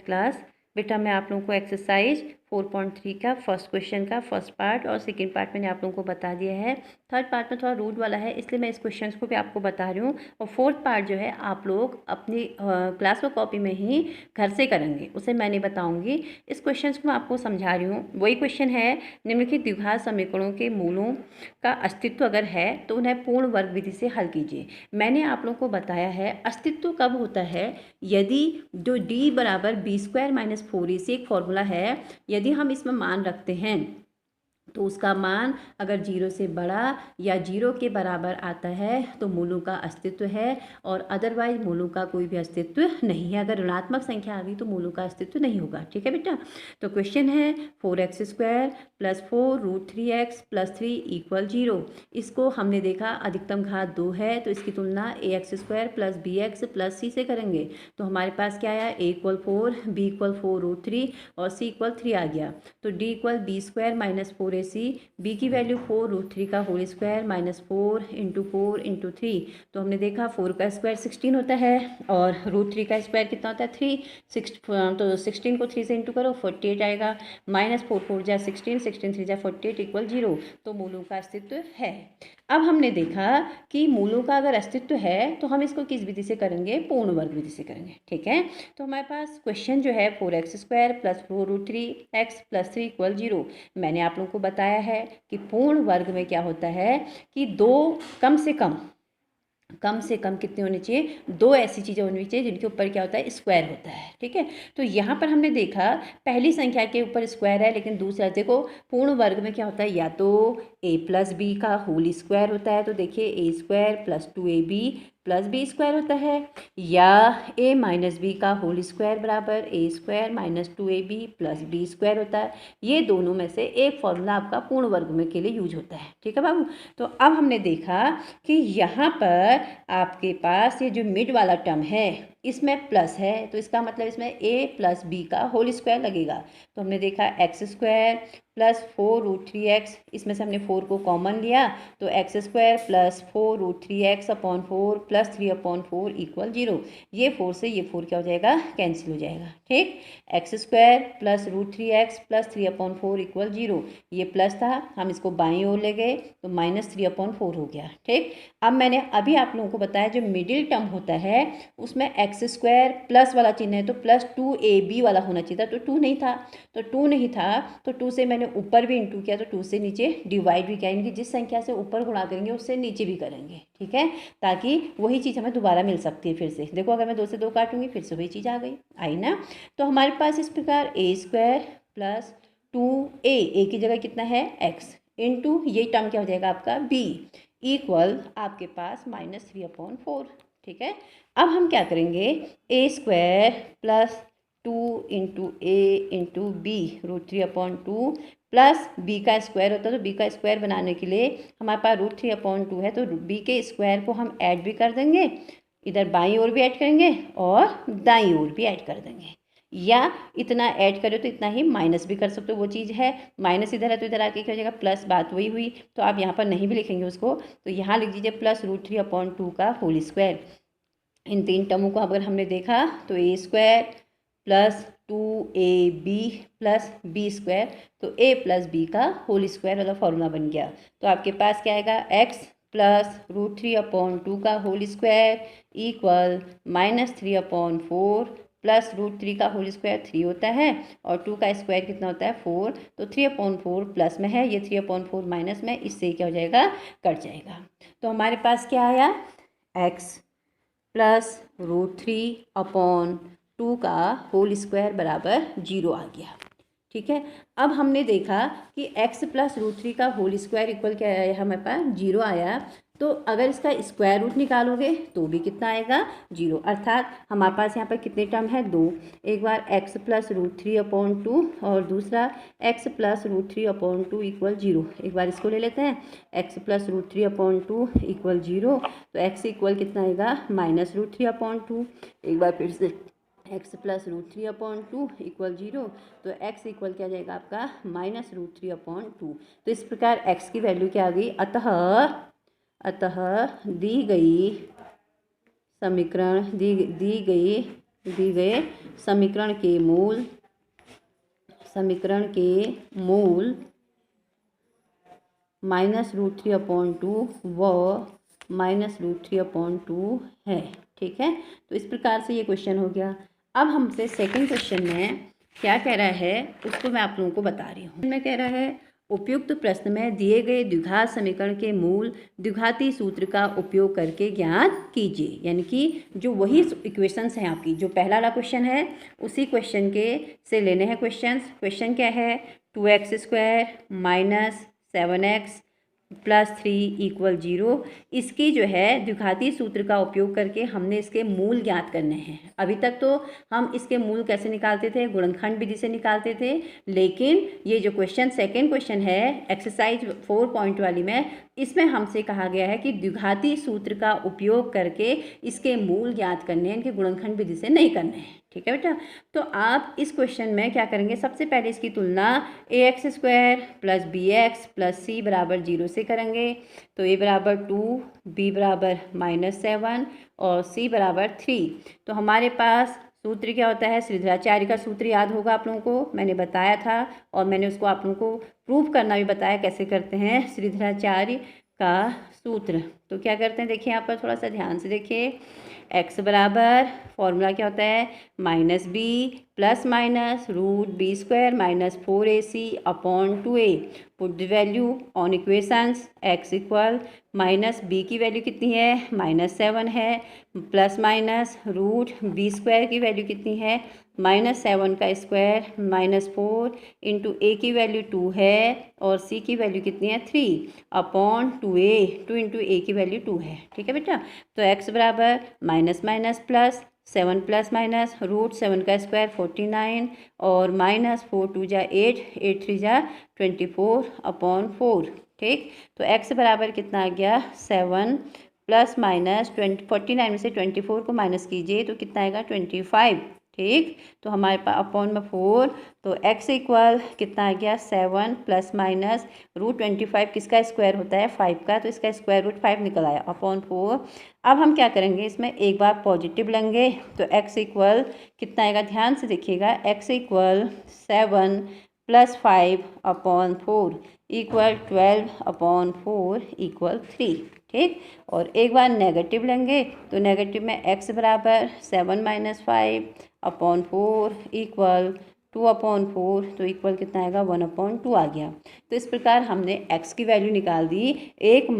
Class बेटा मैं आप लोगों को एक्सरसाइज 4.3 का फर्स्ट क्वेश्चन का फर्स्ट पार्ट और सेकंड पार्ट मैंने आप लोगों को बता दिया है। थर्ड पार्ट में थोड़ा रूट वाला है इसलिए मैं इस क्वेश्चन को भी आपको बता रही हूँ। और फोर्थ पार्ट जो है आप लोग अपनी क्लास वर्क कॉपी में ही घर से करेंगे, उसे मैं नहीं बताऊँगी। इस क्वेश्चन को मैं आपको समझा रही हूँ। वही क्वेश्चन है, निम्नलिखित द्विघात समीकरणों के मूलों का अस्तित्व अगर है तो उन्हें पूर्ण वर्ग विधि से हल कीजिए। मैंने आप लोगों को बताया है अस्तित्व कब होता है, यदि जो d बराबर b² - 4ac एक फॉर्मूला है, यदि हम इसमें मान रखते हैं तो उसका मान अगर 0 से बड़ा या 0 के बराबर आता है तो मूलों का अस्तित्व है, और अदरवाइज मूलों का कोई भी अस्तित्व नहीं है। अगर ऋणात्मक संख्या आ गई तो मूलों का अस्तित्व नहीं होगा। ठीक है बेटा, तो क्वेश्चन है 4x² + 4√3x + 3 = 0। इसको हमने देखा अधिकतम घात 2 है तो इसकी तुलना ax² + bx + c से करेंगे। तो हमारे पास क्या आया, a = 4, b = 4√3 और c = 3 आ गया। तो d = b² - 4ac, b की वैल्यू 4√3 का होल स्क्वायर -4 × 4 × 3। तो हमने देखा 4 का स्क्वायर 16 होता है और √3 का स्क्वायर कितना होता है 3। तो 16 को 3 से इंटू करो 48 आएगा। -4 4 जा 16, 16 3 जा 48 = 0। तो मूलों का अस्तित्व है। अब हमने देखा कि मूलों का अगर अस्तित्व है तो हम इसको किस विधि से करेंगे, पूर्ण वर्ग विधि से करेंगे। ठीक है, तो हमारे पास क्वेश्चन जो है 4x² + 4√3x + 3 = 0। मैंने आप लोगों को बताया है कि पूर्ण वर्ग में क्या होता है कि दो कम से कम कितने होने चाहिए, दो ऐसी चीज़ें होनी चाहिए जिनके ऊपर क्या होता है, स्क्वायर होता है। ठीक है, तो यहाँ पर हमने देखा पहली संख्या के ऊपर स्क्वायर है, लेकिन दूसरा देखो पूर्ण वर्ग में क्या होता है, या तो a + b का होल स्क्वायर होता है, तो देखिए a² + 2ab + b² होता है, या a - b का होल स्क्वायर बराबर a² - 2ab + b² होता है। ये दोनों में से एक फॉर्मूला आपका पूर्ण वर्ग में के लिए यूज होता है। ठीक है बाबू, तो अब हमने देखा कि यहाँ पर आपके पास ये जो मिड वाला टर्म है इसमें प्लस है, तो इसका मतलब इसमें a + b का होल स्क्वायर लगेगा। तो हमने देखा x² + 4√3x, इसमें से हमने 4 को कॉमन लिया तो x² + 4√3x/4 + 3/4 = 0। ये 4 से ये 4 क्या हो जाएगा, कैंसिल हो जाएगा। ठीक, x² + √3x + 3/4 = 0। ये प्लस था, हम इसको बाईं ओर ले गए तो -3/4 हो गया। ठीक, अब मैंने अभी आप लोगों को बताया जो मिडिल टर्म होता है उसमें x² प्लस वाला चिन्ह है तो +2ab वाला होना चाहिए था, तो 2 नहीं था। तो 2 नहीं था तो 2 से मैंने ऊपर भी इंटू किया तो 2 से नीचे डिवाइड भी किया, यानी कि जिस संख्या से ऊपर गुणा करेंगे उससे नीचे भी करेंगे। ठीक है, ताकि वही चीज़ हमें दोबारा मिल सकती है फिर से। देखो अगर मैं 2 से 2 काटूंगी फिर से वही चीज़ आ गई, आई ना। तो हमारे पास इस प्रकार a² + 2a की जगह कितना है x इंटू ये टर्म क्या हो जाएगा आपका b = आपके पास -3/4। ठीक है, अब हम क्या करेंगे, a² + 2 × a × b √3/2 plus b का स्क्वायर होता है, तो b का स्क्वायर बनाने के लिए हमारे पास √3/2 है तो b के स्क्वायर को हम ऐड भी कर देंगे, इधर बाईं ओर भी ऐड करेंगे और दाईं ओर भी ऐड कर देंगे, या इतना ऐड करो तो इतना ही माइनस भी कर सकते हो, वो चीज़ है। माइनस इधर है तो इधर आके क्या हो जाएगा प्लस, बात वही हुई। तो आप यहाँ पर नहीं भी लिखेंगे उसको तो यहाँ लिख दीजिए +√3/2 का होल स्क्वायर। इन तीन टर्मों को अगर हमने देखा तो a² + 2ab + b², तो a + b का होल स्क्वायर वाला फॉर्मूला बन गया। तो आपके पास क्या आएगा, x + √3/2 का होल स्क्वायर = -3/4 + √3 का होल स्क्वायर 3 होता है और 2 का स्क्वायर कितना होता है 4। तो 3/4 प्लस में है, ये 3/4 माइनस में, इससे क्या हो जाएगा, कट जाएगा। तो हमारे पास क्या आया, x + √3/2 का होल स्क्वायर बराबर 0 आ गया। ठीक है, अब हमने देखा कि x + √3 का होल स्क्वायर इक्वल क्या आया, हमारे पास 0 आया। तो अगर इसका स्क्वायर रूट निकालोगे तो भी कितना आएगा, 0। अर्थात हमारे पास यहाँ पर कितने टर्म है, 2। एक बार x + √3/2 और दूसरा x + √3/2 = 0। एक बार इसको ले लेते हैं, x + √3/2 = 0, तो x इक्वल कितना आएगा, -√3/2। एक बार फिर से x + √3/2 = 0, तो x इक्वल क्या जाएगा आपका, -√3/2। तो इस प्रकार x की वैल्यू क्या आ गई, अतः दी गई समीकरण दी गई दिए गए समीकरण के मूल -√3/2 व -√3/2 है। ठीक है, तो इस प्रकार से ये क्वेश्चन हो गया। अब हमसे सेकंड क्वेश्चन में क्या कह रहा है उसको मैं आप लोगों को बता रही हूँ। मैं कह रहा है उपयुक्त प्रश्न में दिए गए द्विघात समीकरण के मूल द्विघाती सूत्र का उपयोग करके ज्ञात कीजिए। यानी कि जो वही इक्वेशंस हैं आपकी, जो पहला वाला क्वेश्चन है उसी क्वेश्चन के से लेने हैं क्वेश्चंस। क्वेश्चन क्या है, 2x² - 7x + 3 = 0। इसकी जो है द्विघाती सूत्र का उपयोग करके हमने इसके मूल ज्ञात करने हैं। अभी तक तो हम इसके मूल कैसे निकालते थे, गुणनखंड विधि से निकालते थे, लेकिन ये जो क्वेश्चन सेकंड क्वेश्चन है एक्सरसाइज 4 पॉइंट वाली में, इसमें हमसे कहा गया है कि द्विघाती सूत्र का उपयोग करके इसके मूल ज्ञात करने हैं, इनके गुणनखंड विधि से नहीं करने हैं। ठीक है बेटा, तो आप इस क्वेश्चन में क्या करेंगे, सबसे पहले इसकी तुलना ax² + bx + c = 0 से करेंगे। तो a = 2, b = -7 और c = 3। तो हमारे पास सूत्र क्या होता है, श्रीधराचार्य का सूत्र याद होगा आप लोगों को, मैंने बताया था और मैंने उसको आप लोगों को प्रूव करना भी बताया कैसे करते हैं श्रीधराचार्य का सूत्र। तो क्या करते हैं देखिए, यहाँ पर थोड़ा सा ध्यान से देखिए। x बराबर फॉर्मूला क्या होता है, -b + -√b² - 4ac/2a। Put the value on equations. x equal -b की वैल्यू कितनी है, -7 है, +√b² की वैल्यू कितनी है, -7 का स्क्वायर -4 इंटू a की वैल्यू 2 है और c की वैल्यू कितनी है 3/2a। 2 इंटू a की वैल्यू 2 है। ठीक है बेटा, तो x बराबर -+ 7 ± √7 का स्क्वायर 49 और -4 2 × 8, 8 3 × 24/4। ठीक, तो x बराबर कितना आ गया 7 ± 49 में से 24 को माइनस कीजिए तो कितना आएगा 25। ठीक, तो हमारे पास अपॉन में 4, तो x इक्वल कितना आ गया 7 ± √25 किसका स्क्वायर होता है 5 का, तो इसका स्क्वायर रूट 5 निकल आया अपॉन 4। अब हम क्या करेंगे, इसमें एक बार पॉजिटिव लेंगे तो x इक्वल कितना आएगा, ध्यान से देखिएगा, x इक्वल 7 + 5/4 = 12/4 = 3। ठीक, और एक बार नेगेटिव लेंगे तो नेगेटिव में x बराबर 7 - 5/4 = 2/4, तो इक्वल कितना आएगा 1/2 आ गया। तो इस प्रकार हमने x की वैल्यू निकाल दी। एक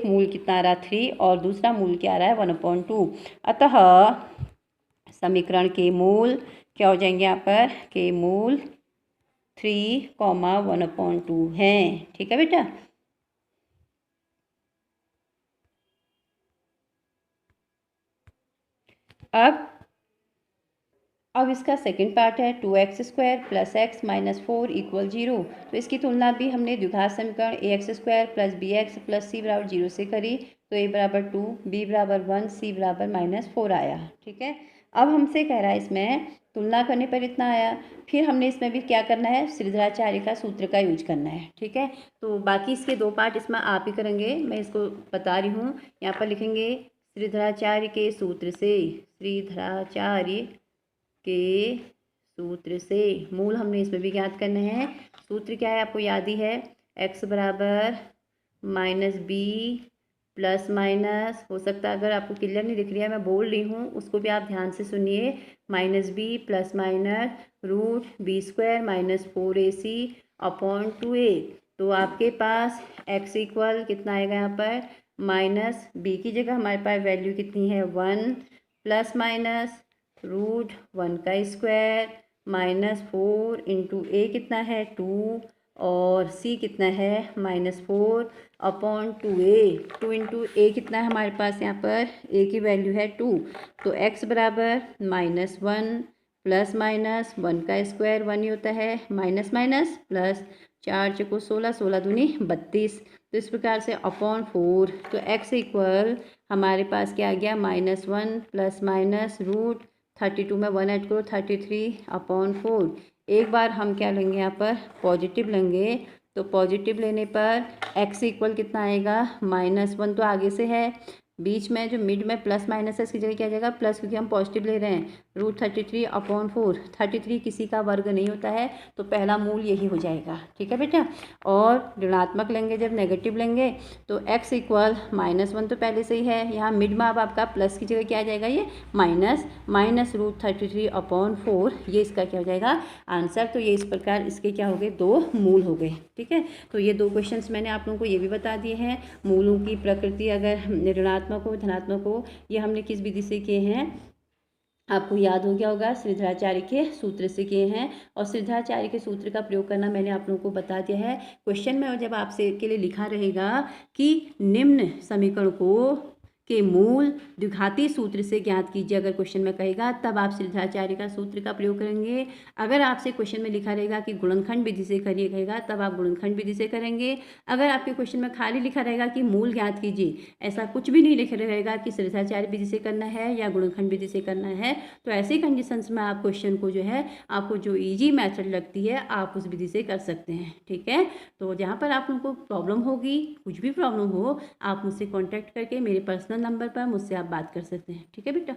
मूल कितना आ रहा 3 और दूसरा मूल क्या आ रहा है 1/2। अतः समीकरण के मूल क्या हो जाएंगे, यहाँ पर के मूल 3, 1/2 हैं। ठीक है बेटा, अब इसका सेकंड पार्ट है 2x² + x - 4 = 0। तो इसकी तुलना भी हमने द्विघात समीकरण ax² + bx + c = 0 से करी। तो a = 2, b = 1, c = -4 आया। ठीक है, अब हमसे कह रहा है इसमें तुलना करने पर इतना आया, फिर हमने इसमें भी क्या करना है, श्रीधराचार्य का सूत्र का यूज करना है। ठीक है, तो बाकी इसके 2 पार्ट इसमें आप ही करेंगे, मैं इसको बता रही हूँ। यहाँ पर लिखेंगे श्रीधराचार्य के सूत्र से, श्रीधराचार्य के सूत्र से मूल हमने इसमें भी ज्ञात करने हैं। सूत्र क्या है आपको याद ही है, x बराबर -b ± हो सकता है अगर आपको क्लियर नहीं दिख रही है मैं बोल रही हूँ उसको भी आप ध्यान से सुनिए, -b ± √b² - 4ac/2a। तो आपके पास x इक्वल कितना आएगा, यहाँ पर -b की जगह हमारे पास वैल्यू कितनी है 1 ± √1 का स्क्वायर -4 इंटू a कितना है 2 और c कितना है -4/2a। 2 इंटू a कितना है हमारे पास, यहाँ पर a की वैल्यू है 2। तो x बराबर -1 ± 1 का स्क्वायर 1 ही होता है, माइनस माइनस प्लस 4 × 16, 16 दूनी 32। तो इस प्रकार से अपॉन 4, तो x इक्वल हमारे पास क्या आ गया -1 ± √32 में 1 ऐड करो 33/4। एक बार हम क्या लेंगे, यहाँ पर पॉजिटिव लेंगे। तो पॉजिटिव लेने पर x इक्वल कितना आएगा -1 तो आगे से है, बीच में जो मिड में प्लस माइनस है इसकी जगह क्या आ जाएगा प्लस, क्योंकि हम पॉजिटिव ले रहे हैं। √33/4, 33 किसी का वर्ग नहीं होता है, तो पहला मूल यही हो जाएगा। ठीक है बेटा। और ऋणात्मक लेंगे जब नेगेटिव लेंगे तो x इक्वल -1 तो पहले से ही है। यहाँ मिड में अब आपका प्लस की जगह क्या आ जाएगा, ये माइनस √33/4, ये इसका क्या हो जाएगा आंसर। तो ये इस प्रकार इसके क्या हो गए, 2 मूल हो गए। ठीक है। तो ये 2 क्वेश्चंस मैंने आप लोगों को ये भी बता दिए हैं। मूलों की प्रकृति अगर ऋणात्मक हो धनात्मक हो, ये हमने किस विधि से किए हैं, आपको याद हो गया होगा, श्रीधराचार्य के सूत्र से किए हैं। और श्रीधराचार्य के सूत्र का प्रयोग करना मैंने आप लोगों को बता दिया है। क्वेश्चन में जब आपसे के लिए लिखा रहेगा कि निम्न समीकरण को के मूल द्विघाती सूत्र से ज्ञात कीजिए, अगर क्वेश्चन में कहेगा तब आप श्रीधराचार्य का सूत्र का प्रयोग करेंगे। अगर आपसे क्वेश्चन में लिखा रहेगा कि गुणनखंड विधि से करिए कहेगा, तब आप गुणनखंड विधि से करेंगे। अगर आपके क्वेश्चन में खाली लिखा रहेगा कि मूल ज्ञात कीजिए, ऐसा कुछ भी नहीं लिखा रहेगा कि श्रीधराचार्य विधि से करना है या गुणनखंड विधि से करना है, तो ऐसी कंडीशंस में आप क्वेश्चन को जो है, आपको जो ईजी मेथड लगती है आप उस विधि से कर सकते हैं। ठीक है। तो जहाँ पर आप लोगों को प्रॉब्लम होगी, कुछ भी प्रॉब्लम हो, आप मुझसे कॉन्टैक्ट करके मेरे पर्सनल नंबर पर मुझसे आप बात कर सकते हैं। ठीक है बेटा।